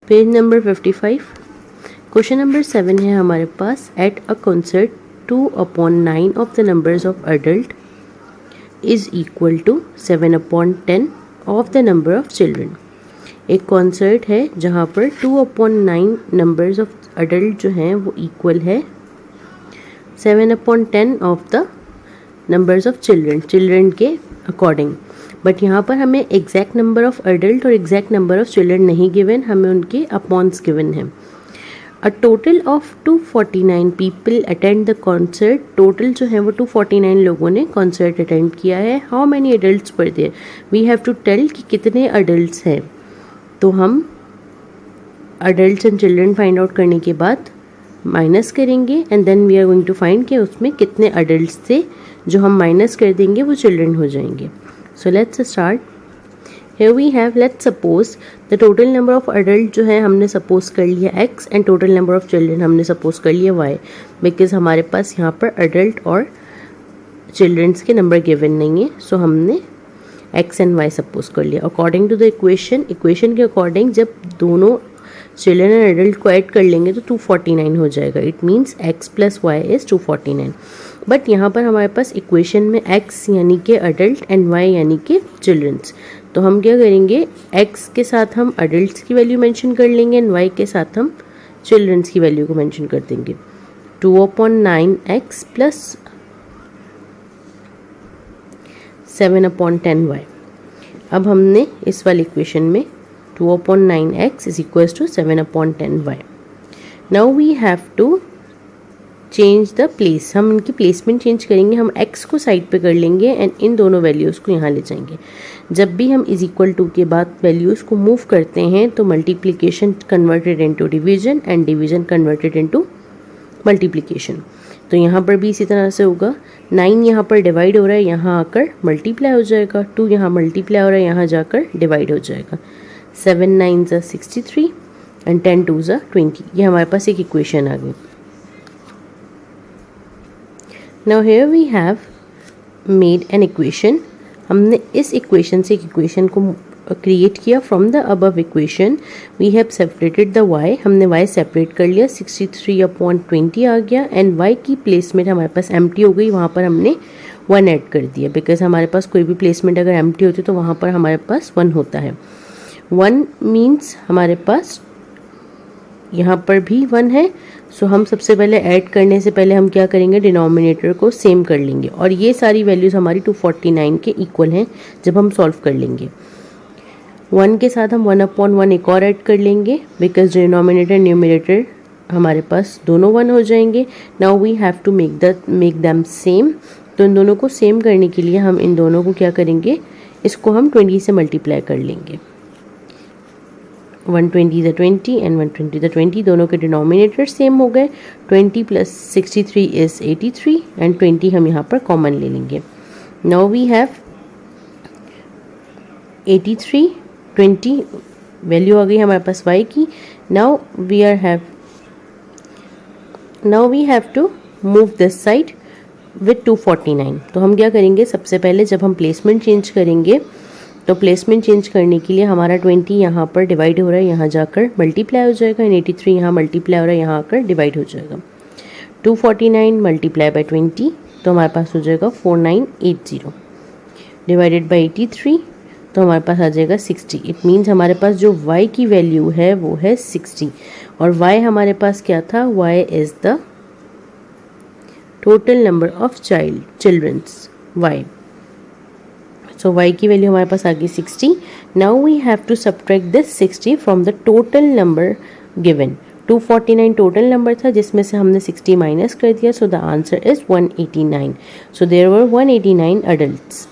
Page number 55। Question number 7 है हमारे पास। At a concert 2/9 of the numbers of adult is equal to 7/10 of the number of children. एक concert है जहाँ पर 2/9 नंबर्स ऑफ अडल्ट जो हैं वो इक्वल है 7/10 of the numbers of children के अकॉर्डिंग। बट यहाँ पर हमें एग्जैक्ट नंबर ऑफ अडल्ट और एग्जैक्ट नंबर ऑफ चिल्ड्रन नहीं गिवन, हमें उनके अपॉन्स गिवन है। A total of 249 people attend the concert. Total जो है वो 249 लोगों ने कॉन्सर्ट अटेंड किया है। हाउ मैनी अडल्ट्स पर there, we have to tell कि कितने अडल्ट्स हैं। तो हम adults and children find out करने के बाद माइनस करेंगे and then we are going to find कि उसमें कितने अडल्ट्स थे। जो हम माइनस कर देंगे वो चिल्ड्रन हो जाएंगे। So let's start. Here we have, let's suppose the total number of adult जो है हमने सपोज कर लिया x and total number of children हमने सपोज कर लिया y, बिकॉज हमारे पास यहाँ पर adult और चिल्ड्रंस के नंबर गिवन नहीं है। सो हमने x एंड y सपोज कर लिया अकॉर्डिंग टू द इक्वेशन के अकॉर्डिंग। जब दोनों चिल्ड्रन एंड एडल्ट को ऐड कर लेंगे तो 249 हो जाएगा। It means x plus y is 249। But यहाँ पर हमारे पास इक्वेशन में x यानी कि अडल्ट एंड y यानी कि चिल्ड्रंस। तो हम क्या करेंगे, x के साथ हम अडल्ट्स की वैल्यू मेंशन कर लेंगे एंड y के साथ हम चिल्ड्रंस की वैल्यू को मेंशन कर देंगे। 2/9x plus 7/10y। अब हमने इस वाली इक्वेशन में 2/9x is equals to 7/10y. Now we have to change the place. हम इनकी प्लेसमेंट चेंज करेंगे। हम x को साइड पे कर लेंगे एंड इन दोनों वैल्यूज़ को यहाँ ले जाएंगे। जब भी हम इज इक्वल टू के बाद वैल्यूज़ को मूव करते हैं तो multiplication converted into division and division converted into multiplication. तो यहाँ पर भी इसी तरह से होगा। 9 यहाँ पर डिवाइड हो रहा है, यहाँ आकर मल्टीप्लाई हो जाएगा। 2 यहाँ मल्टीप्लाई हो रहा है, यहाँ जाकर डिवाइड हो जाएगा। 7 9s are 63 and 10 2s are 20। ये हमारे पास एक इक्वेशन आ गई। Now here we have made an equation. हमने इस इक्वेशन से एक इक्वेशन को क्रिएट किया from the above equation. We have separated the y, हमने y सेपरेट कर लिया। 63/20 आ गया एंड y की प्लेसमेंट हमारे पास एम्प्टी हो गई। वहाँ पर हमने 1 ऐड कर दिया, बिकॉज हमारे पास कोई भी प्लेसमेंट अगर एम्प्टी होती तो वहाँ पर हमारे पास 1 होता है। 1 मीन्स हमारे पास यहाँ पर भी 1 है। सो हम सबसे पहले ऐड करने से पहले हम क्या करेंगे, डिनोमिनेटर को सेम कर लेंगे। और ये सारी वैल्यूज़ हमारी 249 के इक्वल हैं जब हम सॉल्व कर लेंगे। 1 के साथ हम 1/1 एक और ऐड कर लेंगे, बिकॉज डिनोमिनेटर न्यूमरेटर हमारे पास दोनों 1 हो जाएंगे। Now we have to make them same. तो इन दोनों को सेम करने के लिए हम इन दोनों को क्या करेंगे, इसको हम 20 से मल्टीप्लाई कर लेंगे। 120 × 20 एंड 120 × 20 दोनों के डिनोमिनेटर सेम हो गए। 20 + 63 इज़ 83 एंड 20 हम यहाँ पर कॉमन ले लेंगे। नाउ वी हैव 83 20 वैल्यू आ गई हमारे पास y की। Now we have to move this side with 249। तो हम क्या करेंगे, सबसे पहले जब हम प्लेसमेंट चेंज करेंगे तो प्लेसमेंट चेंज करने के लिए हमारा 20 यहाँ पर डिवाइड हो रहा है, यहाँ जाकर मल्टीप्लाई हो जाएगा एंड 83 यहाँ मल्टीप्लाई हो रहा है, यहाँ आकर डिवाइड हो जाएगा। 249 मल्टीप्लाई बाई 20 तो हमारे पास हो जाएगा 4980 डिवाइडेड बाई 83 तो हमारे पास आ जाएगा 60। इट मीन्स हमारे पास जो y की वैल्यू है वो है 60 और y हमारे पास क्या था, y is the total number of childrens y। So y की वैल्यू हमारे पास आ गई 60। Now we have to subtract this 60 from the total number given. 249 total number था जिसमें से हमने 60 माइनस कर दिया। So the answer is 189। So there were 189 adults.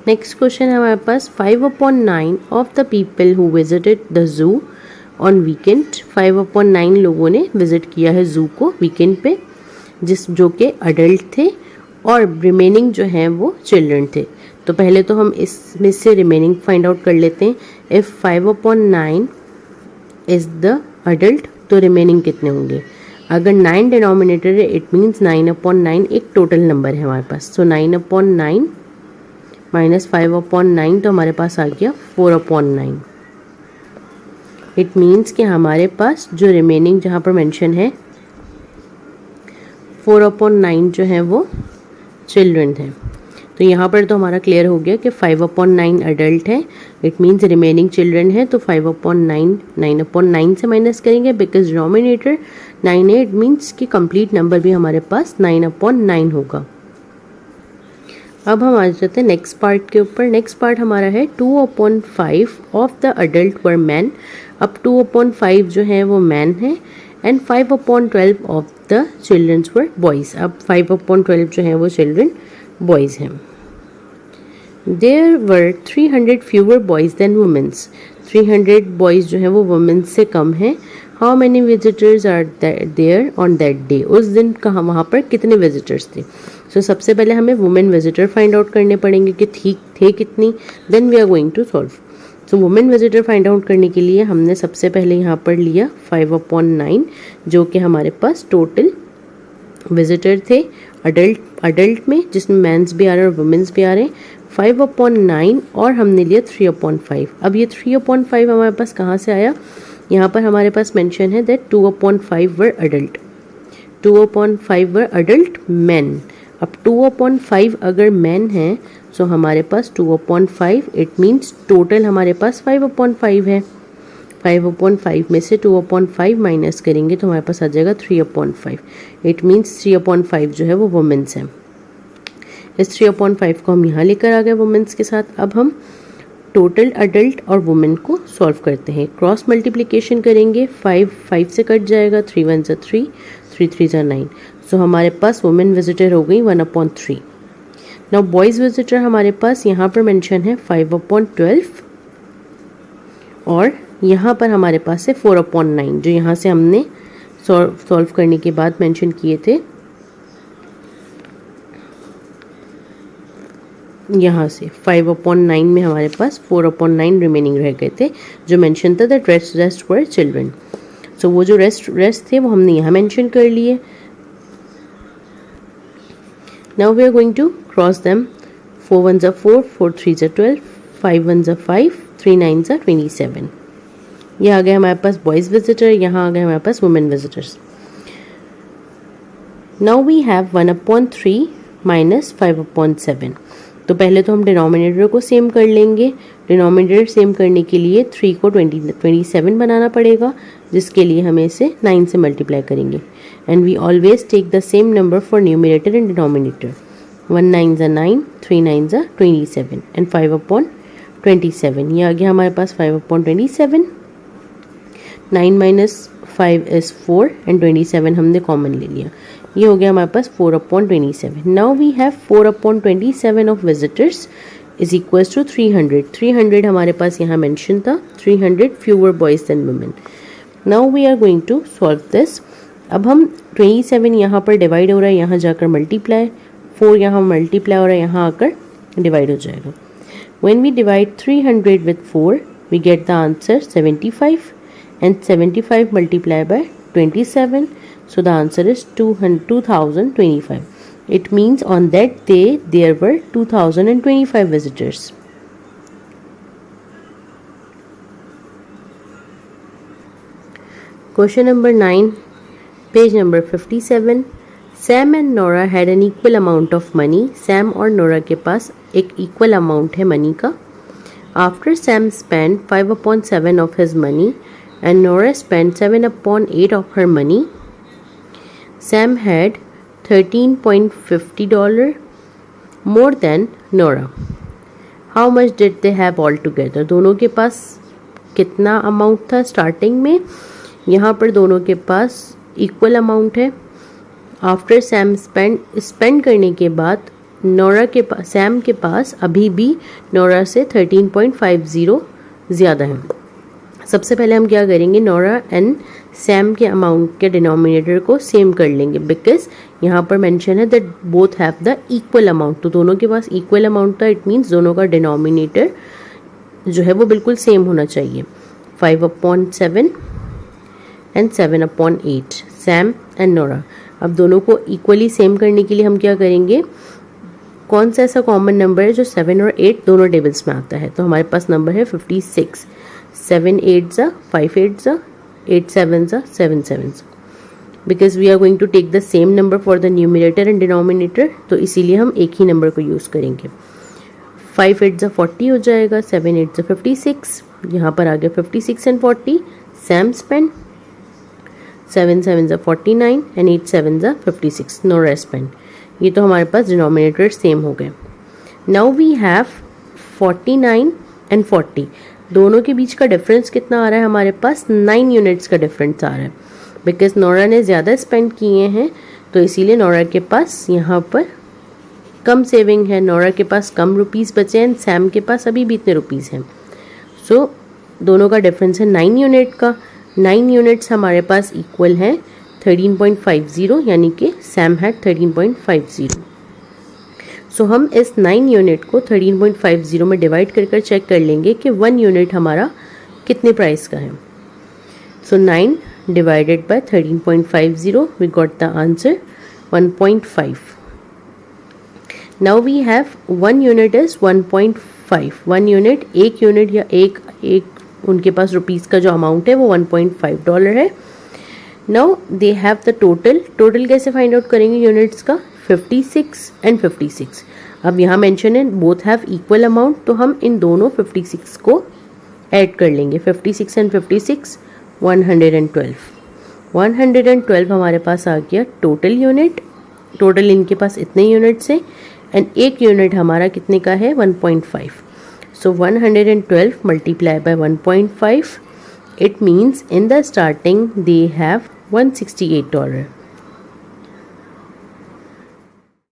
Next question है हमारे पास। 5/9 of the people who visited the zoo on weekend. 5/9 लोगों ने विजिट किया है जू को वीकेंड पे, जो कि अडल्ट थे और रिमेनिंग जो हैं वो चिल्ड्रन थे। तो पहले तो हम इसमें से रिमेनिंग फाइंड आउट कर लेते हैं। इफ़ 5/9 इज़ द अडल्ट तो रिमेनिंग कितने होंगे। अगर 9 डिनोमिनेटर है इट मीन्स 9/9 एक टोटल नंबर है हमारे पास। सो 9/9 माइनस 5/9 तो हमारे पास आ गया 4/9। इट मीन्स कि हमारे पास जो रिमेनिंग जहाँ पर मेंशन है 4/9 जो है वो चिल्ड्रन है। तो यहाँ पर तो हमारा क्लियर हो गया कि 5/9 अडल्ट है, इट मीन्स रिमेनिंग चिल्ड्रन है। तो 5/9 9/9 से माइनस करेंगे बिकॉज डिनोमिनेटर 9 है, इट मीन्स कि कंप्लीट नंबर भी हमारे पास 9/9 होगा। अब हम आ जाते हैं नेक्स्ट पार्ट के ऊपर। नेक्स्ट पार्ट हमारा है 2/5 of the adult were man. अब 2/5 जो है वो मैन है and 5/12 of the childrens were boys. अब 5/12 जो है वो चिल्ड्रन बॉयज़ हैं। There were 300 fewer boys than womens. 300 boys जो है वो वुमेन्स से कम हैं। How many visitors are there on that day. उस दिन कहाँ वहाँ पर कितने विजिटर्स थे। सो सबसे पहले हमें वुमेन विजिटर फाइंड आउट करने पड़ेंगे कि ठीक थे कितनी, then we are going to solve. So women visitor find out करने के लिए हमने सबसे पहले यहाँ पर लिया 5/9 जो कि हमारे पास टोटल विजिटर थे अडल्ट में, जिसमें मैंस भी आ रहे हैं और वुमेन्स भी आ रहे हैं। 5/9 और हमने लिया 3/5। अब ये 3/5 हमारे पास कहाँ से आया, यहाँ पर हमारे पास मेंशन है that 2/5 were adult, 2/5 were adult man. अब 2/5 अगर मैन है सो हमारे पास 2/5, इट मीन्स टोटल हमारे पास 5/5 है। 5/5 में से 2/5 माइनस करेंगे तो हमारे पास आ जाएगा 3/5, इट मीन्स 3/5 जो है वो वुमेन्स है। इस 3/5 को हम यहाँ लेकर आ गए वुमेन्स के साथ। अब हम टोटल अडल्ट और वुमेन को सॉल्व करते हैं। क्रॉस मल्टीप्लिकेशन करेंगे, 5 से कट जाएगा, 3 1 3, 3 3 9। सो हमारे पास वुमेन विजिटर हो गई 1/3। नाउ बॉयज़ विजिटर हमारे पास यहाँ पर मेंशन है 5/12 और यहाँ पर हमारे पास है 4/9 जो यहाँ से हमने सॉल्व करने के बाद मेंशन किए थे। यहाँ से 5/9 में हमारे पास 4/9 रिमेनिंग रह गए थे जो मेंशन था दैट रेस्ट वर चिल्ड्रन। सो वो जो रेस्ट थे वो हमने यहाँ मेंशन कर लिए। Now we are going to cross them. 4 1 4, 4 3 12, 5 1 5, 3 9 27। ये आ गए हमारे पास बॉयज़ विजिटर, यहाँ आ गए हमारे पास women visitors. Now we have 1/3 minus 5/7। तो पहले तो हम डिनोमिनेटर को सेम कर लेंगे। डिनोमिनेटर सेम करने के लिए 3 को 27 बनाना पड़ेगा, जिसके लिए हमें इसे 9 से मल्टीप्लाई करेंगे। And we always take the same number for numerator and denominator. 1 9 9, 3 9 27 and 5/27। ये आ गया हमारे पास 5/27। 9 माइनस 5 इज़ 4 एंड 27 हमने कॉमन ले लिया। ये हो गया हमारे पास 4/27। Now we have 4/27 of visitors is equal to 300। 300 हमारे पास यहाँ मेंशन था, 300 fewer boys than women. Now we are going to solve this. अब हम 27 यहाँ पर डिवाइड हो रहा है, यहाँ जाकर मल्टीप्लाई, 4 यहाँ मल्टीप्लाई हो रहा है, यहाँ आकर डिवाइड हो जाएगा। When we divide 300 with 4 we get the answer 75 and 75 multiplied by 27, so the answer is 2025. It means on that day there were 2025 visitors. Question number 9, page number 57. Sam and Nora had an equal amount of money. Sam और Nora के पास एक equal amount है money का. After Sam spent 5/7 of his money and Nora spent 7/8 of her money, Sam had $13.50 more than Nora. How much did they have all together? दोनों के पास कितना amount था starting में? यहाँ पर दोनों के पास इक्वल अमाउंट है। आफ्टर सैम स्पेंड करने के बाद नोरा के पास, सैम के पास अभी भी नोरा से 13.50 ज़्यादा है। सबसे पहले हम क्या करेंगे, नोरा एंड सैम के अमाउंट के डिनोमिनेटर को सेम कर लेंगे, बिकॉज यहाँ पर मेंशन है that both have the equal amount. तो दोनों के पास इक्वल अमाउंट था, इट मीन्स दोनों का डिनोमिनेटर जो है वो बिल्कुल सेम होना चाहिए। 5/7 एंड 7/8 सैम एंड नोरा। अब दोनों को इक्वली सेम करने के लिए हम क्या करेंगे, कौन सा ऐसा कॉमन नंबर है जो 7 और 8 दोनों टेबल्स में आता है? तो हमारे पास नंबर है 56। 7 8s are 5 8s are 8 7s are 7 7s, because we are going to take the same number for the numerator and denominator, तो इसीलिए हम एक ही नंबर को यूज़ करेंगे। 5 8s are 40 हो जाएगा, 7 8s are 56, यहाँ पर आ गया 56 and 40, Sam spend. 7 7s are 49 and 8 7s are 56, Nora spend. ये तो हमारे पास डिनोमिनेटर सेम हो गए। नाउ वी हैव 49 एंड 40, दोनों के बीच का डिफरेंस कितना आ रहा है हमारे पास? 9 यूनिट्स का डिफरेंस आ रहा है, बिकॉज नोरा ने ज़्यादा स्पेंड किए हैं, तो इसीलिए नोरा के पास यहाँ पर कम सेविंग है, नोरा के पास कम रुपीज़ बचे हैं, सैम के पास अभी भी इतने रुपीज़ हैं। सो दोनों का डिफरेंस है 9 यूनिट का। 9 यूनिट्स हमारे पास इक्वल है 13.50, यानी कि सैम हैड 13.50। सो हम इस 9 यूनिट को 13.50 में डिवाइड कर चेक कर लेंगे कि 1 यूनिट हमारा कितने प्राइस का है। सो 9 divided by 13.50, we got the answer 1.5. Now we have 1 unit is 1.5. 1 unit, एक यूनिट या एक उनके पास रुपीज़ का जो अमाउंट है वो $1.5 है। Now they have the total कैसे फाइंड आउट करेंगे यूनिट्स का? 56 एंड 56। अब यहाँ मेंशन है बोथ हैव इक्वल अमाउंट, तो हम इन दोनों 56 को ऐड कर लेंगे। 56 एंड 56 112। 112 हमारे पास आ गया टोटल यूनिट। टोटल इनके पास इतने यूनिट्स हैं एंड एक यूनिट हमारा कितने का है? 1.5। सो 112 multiply by 1.5, it means in the starting they have $168।